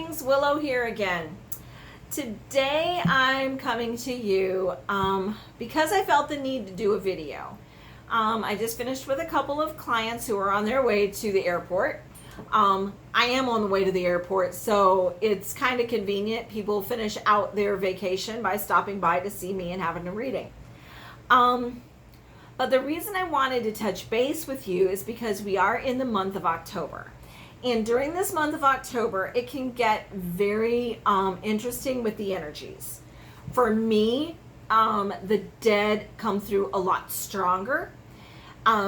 greetings, Willow here again. Today I'm coming to you because I felt the need to do a video. I just finished with a couple of clients who are on their way to the airport. I am on the way to the airport, so it's kind of convenient. People finish out their vacation by stopping by to see me and having a reading. But the reason I wanted to touch base with you is because we are in the month of October. And during this month of October, it can get very interesting with the energies. For me, the dead come through a lot stronger.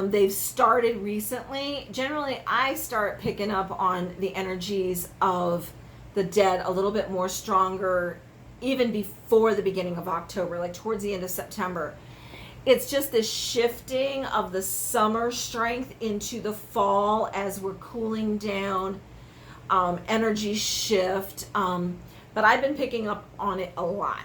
They've started recently. Generally, I start picking up on the energies of the dead a little bit more stronger even before the beginning of October, like towards the end of September. It's just this shifting of the summer strength into the fall as we're cooling down, energy shift. But I've been picking up on it a lot.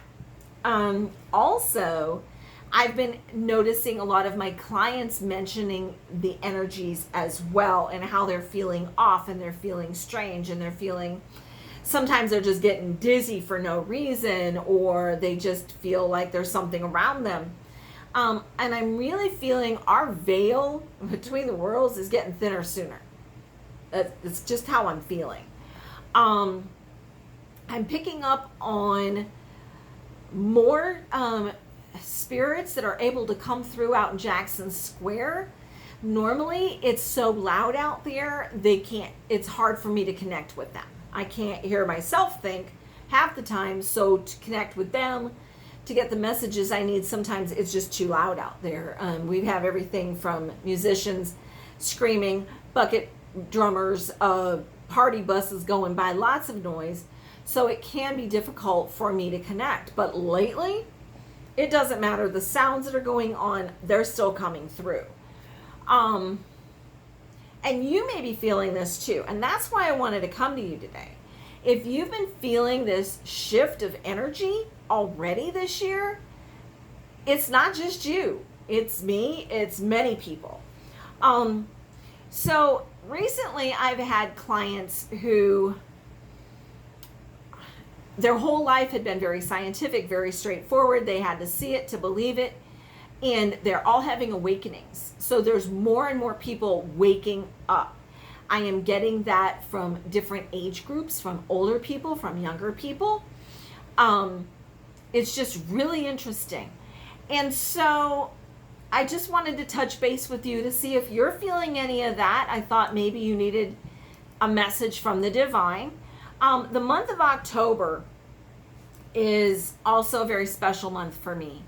Also, I've been noticing a lot of my clients mentioning the energies as well and how they're feeling off and they're feeling strange and they're feeling, sometimes they're just getting dizzy for no reason, or they just feel like there's something around them. And I'm really feeling our veil between the worlds is getting thinner sooner. It's just how I'm feeling. I'm picking up on more spirits that are able to come through out in Jackson Square. Normally, it's so loud out there, it's hard for me to connect with them. I can't hear myself think half the time, so to connect with them, to get the messages I need, sometimes it's just too loud out there. We have everything from musicians screaming, bucket drummers, party buses going by, lots of noise. So it can be difficult for me to connect. But lately, it doesn't matter. The sounds that are going on, they're still coming through. And you may be feeling this too. And that's why I wanted to come to you today. If you've been feeling this shift of energy already this year, it's not just you. It's me. It's many people. So recently I've had clients who their whole life had been very scientific, very straightforward. They had to see it to believe it. And they're all having awakenings. So there's more and more people waking up. I am getting that from different age groups, from older people, from younger people. It's just really interesting. And so I just wanted to touch base with you to see if you're feeling any of that. I thought maybe you needed a message from the divine. The month of October is also a very special month for me.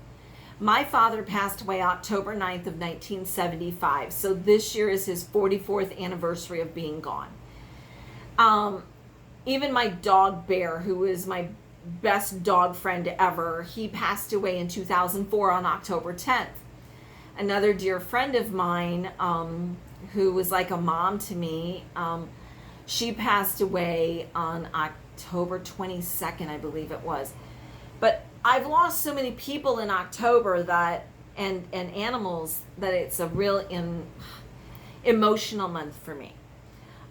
My father passed away October 9th of 1975. So this year is his 44th anniversary of being gone. Even my dog Bear, who is my best dog friend ever, he passed away in 2004 on October 10th. Another dear friend of mine, who was like a mom to me, she passed away on October 22nd, I believe it was. But I've lost so many people in October that and animals that it's a real emotional month for me.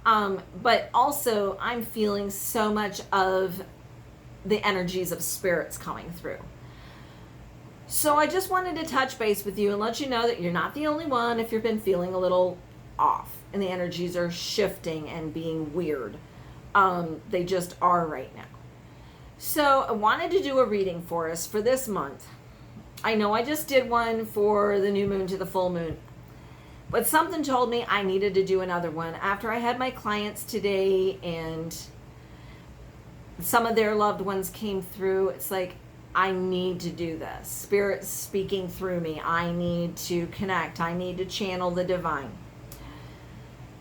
But also I'm feeling so much of the energies of spirits coming through. So I just wanted to touch base with you and let you know that you're not the only one if you've been feeling a little off and the energies are shifting and being weird. They just are right now. So I wanted to do a reading for us for this month. I know I just did one for the new moon to the full moon, but something told me I needed to do another one after I had my clients today and some of their loved ones came through. It's like, I need to do this. Spirit's speaking through me. I need to connect. I need to channel the divine.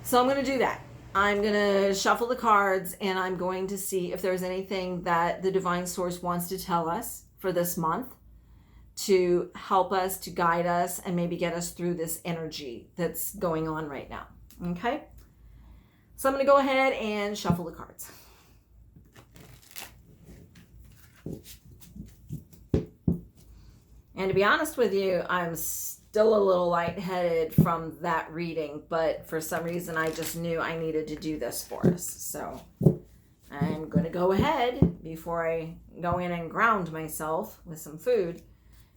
So I'm going to do that. I'm going to shuffle the cards and I'm going to see if there's anything that the divine source wants to tell us for this month to help us, to guide us, and maybe get us through this energy that's going on right now. Okay? So I'm going to go ahead and shuffle the cards. And to be honest with you, I'm still a little lightheaded from that reading, but for some reason I just knew I needed to do this for us. So I'm going to go ahead, before I go in and ground myself with some food,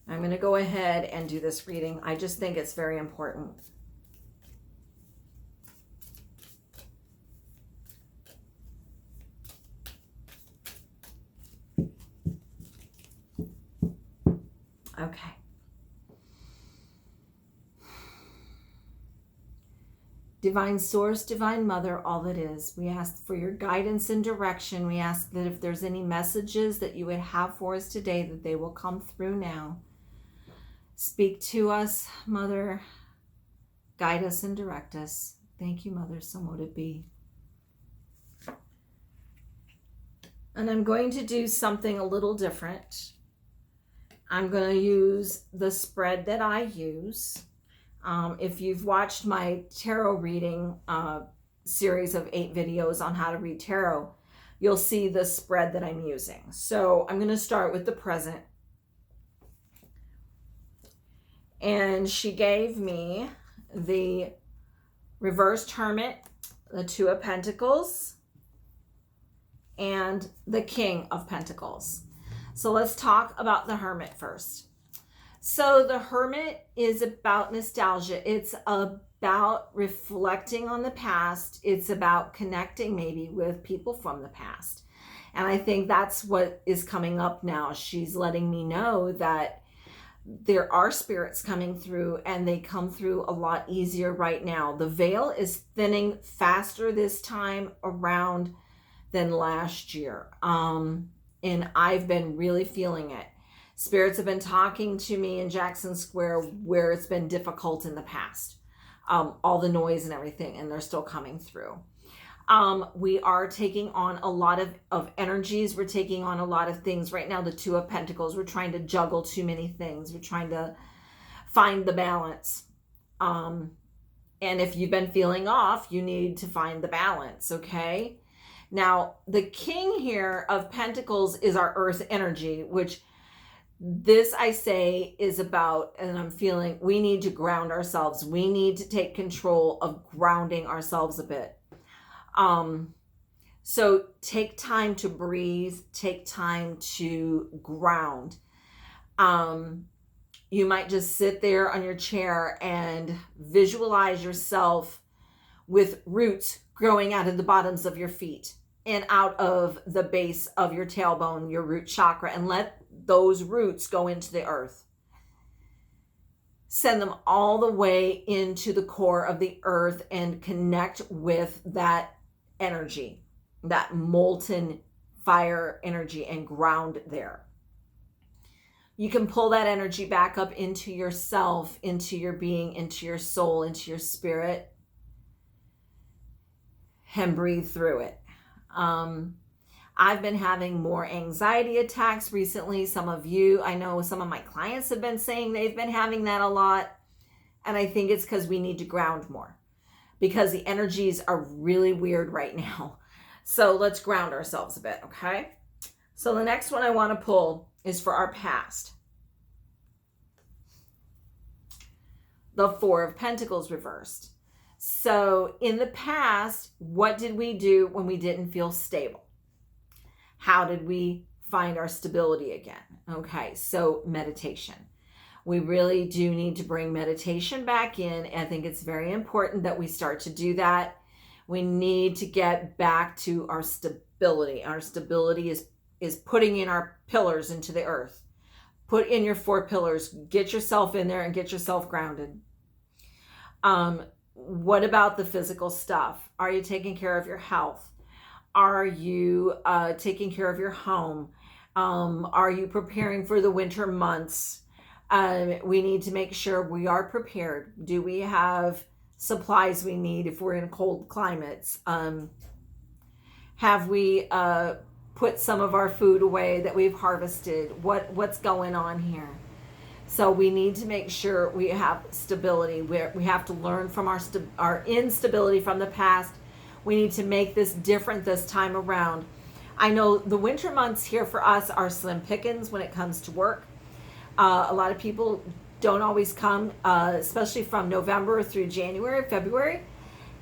I'm going to go ahead and do this reading. I just think it's very important. Okay. Divine Source, Divine Mother, all that is, we ask for your guidance and direction. We ask that if there's any messages that you would have for us today, that they will come through now. Speak to us, Mother. Guide us and direct us. Thank you, Mother. So mote it be. And I'm going to do something a little different. I'm going to use the spread that I use. If you've watched my tarot reading series of 8 videos on how to read tarot, you'll see the spread that I'm using. So I'm going to start with the present. And she gave me the reversed Hermit, the 2 of Pentacles, and the King of Pentacles. So let's talk about the Hermit first. So the Hermit is about nostalgia. It's about reflecting on the past. It's about connecting maybe with people from the past. And I think that's what is coming up now. She's letting me know that there are spirits coming through, and they come through a lot easier right now. The veil is thinning faster this time around than last year. And I've been really feeling it. Spirits have been talking to me in Jackson Square where it's been difficult in the past. All the noise and everything, and they're still coming through. We are taking on a lot of energies. We're taking on a lot of things. Right now, the 2 of Pentacles, we're trying to juggle too many things. We're trying to find the balance. And if you've been feeling off, you need to find the balance, okay? Now, the King here of Pentacles is our earth energy, which this I say is about, and I'm feeling we need to ground ourselves. We need to take control of grounding ourselves a bit. So take time to breathe, take time to ground. You might just sit there on your chair and visualize yourself with roots growing out of the bottoms of your feet and out of the base of your tailbone, your root chakra, and let those roots go into the earth. Send them all the way into the core of the earth and connect with that energy, that molten fire energy, and ground there. You can pull that energy back up into yourself, into your being, into your soul, into your spirit, and breathe through it. I've been having more anxiety attacks recently. Some of you, I know some of my clients have been saying they've been having that a lot. And I think it's because we need to ground more, because the energies are really weird right now. So let's ground ourselves a bit, okay? So the next one I want to pull is for our past. The 4 of Pentacles reversed. So in the past, what did we do when we didn't feel stable? How did we find our stability again? Okay, so meditation. We really do need to bring meditation back in. I think it's very important that we start to do that. We need to get back to our stability. Our stability is putting in our pillars into the earth. Put in your 4 pillars. Get yourself in there and get yourself grounded. What about the physical stuff? Are you taking care of your health? Are you taking care of your home? Are you preparing for the winter months? We need to make sure we are prepared. Do we have supplies we need if we're in cold climates? Have we put some of our food away that we've harvested? What's going on here? So we need to make sure we have stability. We have to learn from our instability from the past. We need to make this different this time around. I know the winter months here for us are slim pickings when it comes to work. A lot of people don't always come, especially from November through January, February.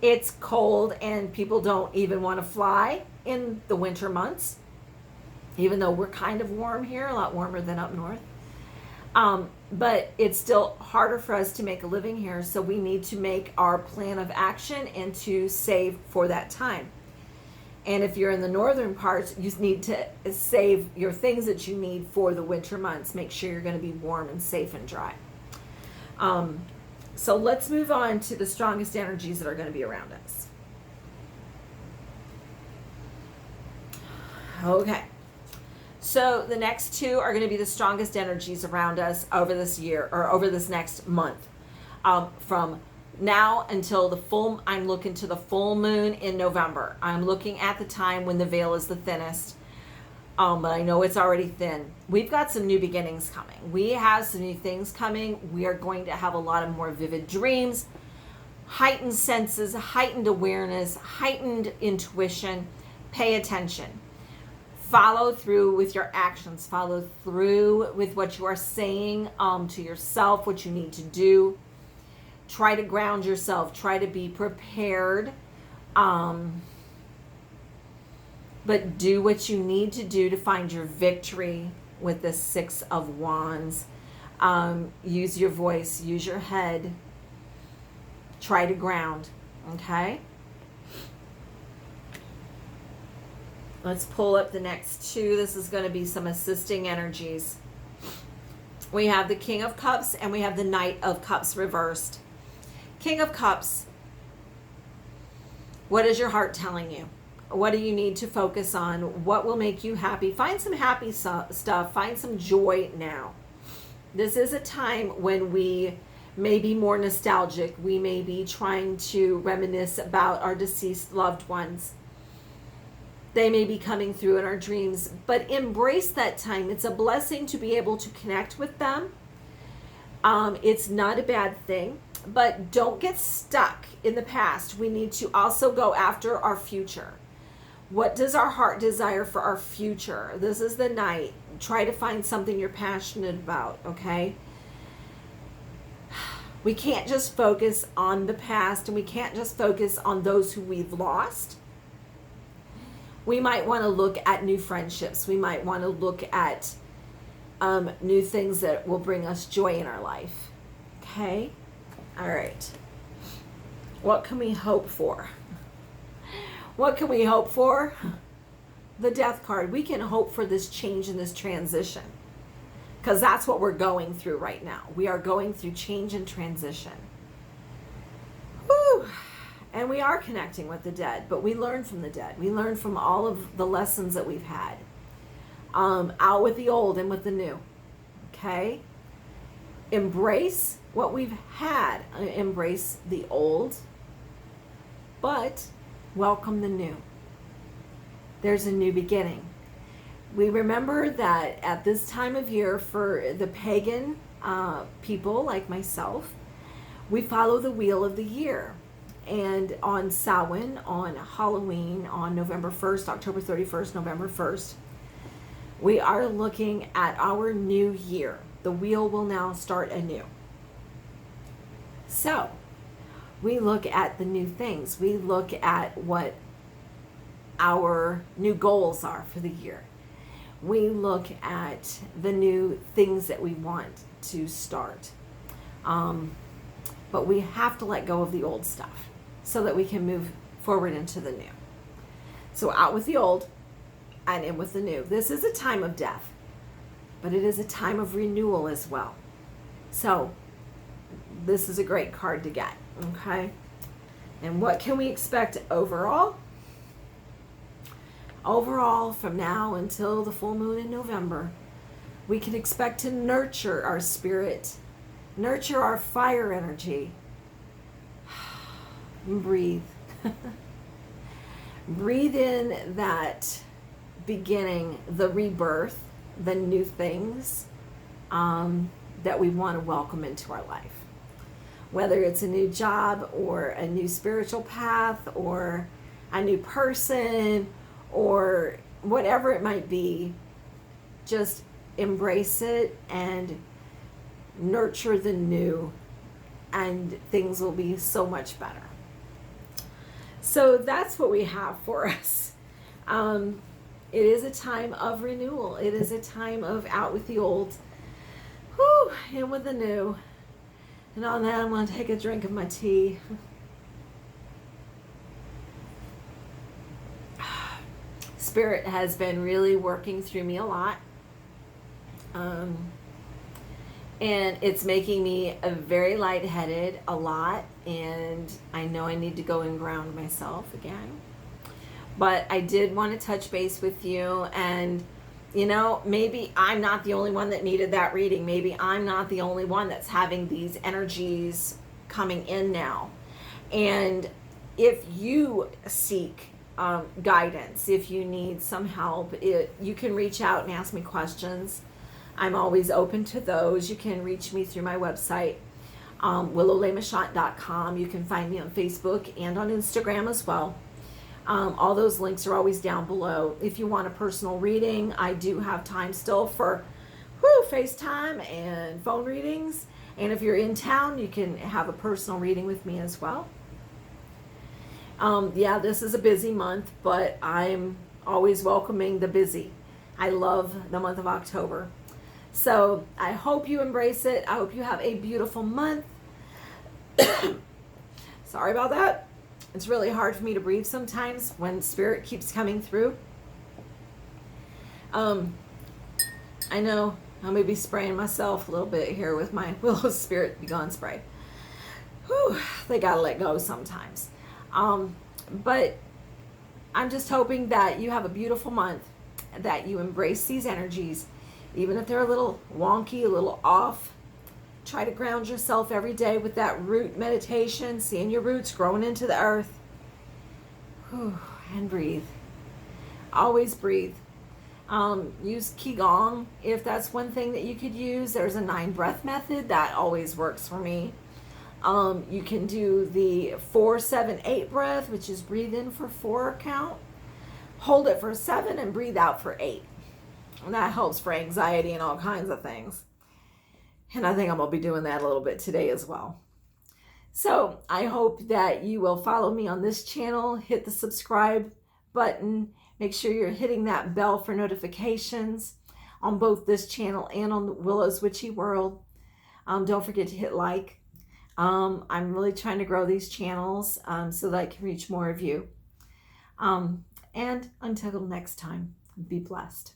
It's cold and people don't even want to fly in the winter months, even though we're kind of warm here, a lot warmer than up north. But it's still harder for us to make a living here, so we need to make our plan of action and to save for that time. And if you're in the northern parts, you need to save your things that you need for the winter months. Make sure you're going to be warm and safe and dry. So let's move on to the strongest energies that are going to be around us. Okay. So the next two are going to be the strongest energies around us over this year, or over this next month. From now until I'm looking to the full moon in November. I'm looking at the time when the veil is the thinnest. But I know it's already thin. We've got some new beginnings coming. We have some new things coming. We are going to have a lot of more vivid dreams, heightened senses, heightened awareness, heightened intuition. Pay attention. Follow through with your actions. Follow through with what you are saying to yourself, what you need to do. Try to ground yourself. Try to be prepared. But do what you need to do to find your victory with the Six of Wands. Use your voice. Use your head. Try to ground. Okay? Let's pull up the next two. This is going to be some assisting energies. We have the King of Cups and we have the Knight of Cups reversed. King of Cups. What is your heart telling you? What do you need to focus on? What will make you happy? Find some happy stuff. Find some joy now. This is a time when we may be more nostalgic. We may be trying to reminisce about our deceased loved ones. They may be coming through in our dreams, but embrace that time. It's a blessing to be able to connect with them. It's not a bad thing, but don't get stuck in the past. We need to also go after our future. What does our heart desire for our future? This is the night. Try to find something you're passionate about, okay? We can't just focus on the past, and we can't just focus on those who we've lost. We might want to look at new friendships. We might want to look at new things that will bring us joy in our life, okay? All right. What can we hope for? What can we hope for? The Death card. We can hope for this change and this transition, because that's what we're going through right now. We are going through change and transition. Woo! And we are connecting with the dead, but we learn from the dead. We learn from all of the lessons that we've had. Out with the old and with the new. Okay? Embrace what we've had. Embrace the old, but welcome the new. There's a new beginning. We remember that at this time of year, for the pagan people like myself, we follow the wheel of the year. And on Samhain, on Halloween, on November 1st, October 31st, November 1st, we are looking at our new year. The wheel will now start anew. So, we look at the new things. We look at what our new goals are for the year. We look at the new things that we want to start. But we have to let go of the old stuff so that we can move forward into the new. So out with the old and in with the new. This is a time of death, but it is a time of renewal as well. So this is a great card to get, okay? And what can we expect overall? Overall, from now until the full moon in November, we can expect to nurture our spirit, nurture our fire energy. Breathe. Breathe in that beginning, the rebirth, the new things that we want to welcome into our life. Whether it's a new job or a new spiritual path or a new person or whatever it might be, just embrace it and nurture the new, and things will be so much better. So that's what we have for us. It is a time of renewal. It is a time of out with the old, whew, in with the new. And on that, I'm going to take a drink of my tea. Spirit has been really working through me a lot. And it's making me a very lightheaded a lot. And I know I need to go and ground myself again. But I did want to touch base with you, and maybe I'm not the only one that needed that reading. Maybe I'm not the only one that's having these energies coming in now. And if you seek guidance, if you need some help, you can reach out and ask me questions. I'm always open to those. You can reach me through my website, willowlemashot.com. You can find me on Facebook and on Instagram as well. All those links are always down below. If you want a personal reading, I do have time still for FaceTime and phone readings. And if you're in town, you can have a personal reading with me as well. Yeah, this is a busy month, but I'm always welcoming the busy. I love the month of October. So I hope you embrace it. I hope you have a beautiful month. Sorry about that. It's really hard for me to breathe sometimes when spirit keeps coming through. I know I may be spraying myself a little bit here with my Willow Spirit Be Gone spray. Whew, they gotta let go sometimes. But I'm just hoping that you have a beautiful month, that you embrace these energies, even if they're a little wonky, a little off. Try to ground yourself every day with that root meditation, seeing your roots growing into the earth. Whew, and breathe. Always breathe. Use Qigong if that's one thing that you could use. There's a 9 breath method that always works for me. You can do the 4-7-8 breath, which is breathe in for 4 count, hold it for 7, and breathe out for 8. And that helps for anxiety and all kinds of things. And I think I'm going to be doing that a little bit today as well. So I hope that you will follow me on this channel. Hit the subscribe button. Make sure you're hitting that bell for notifications on both this channel and on Willow's Witchy World. Don't forget to hit like. I'm really trying to grow these channels so that I can reach more of you. And until next time, be blessed.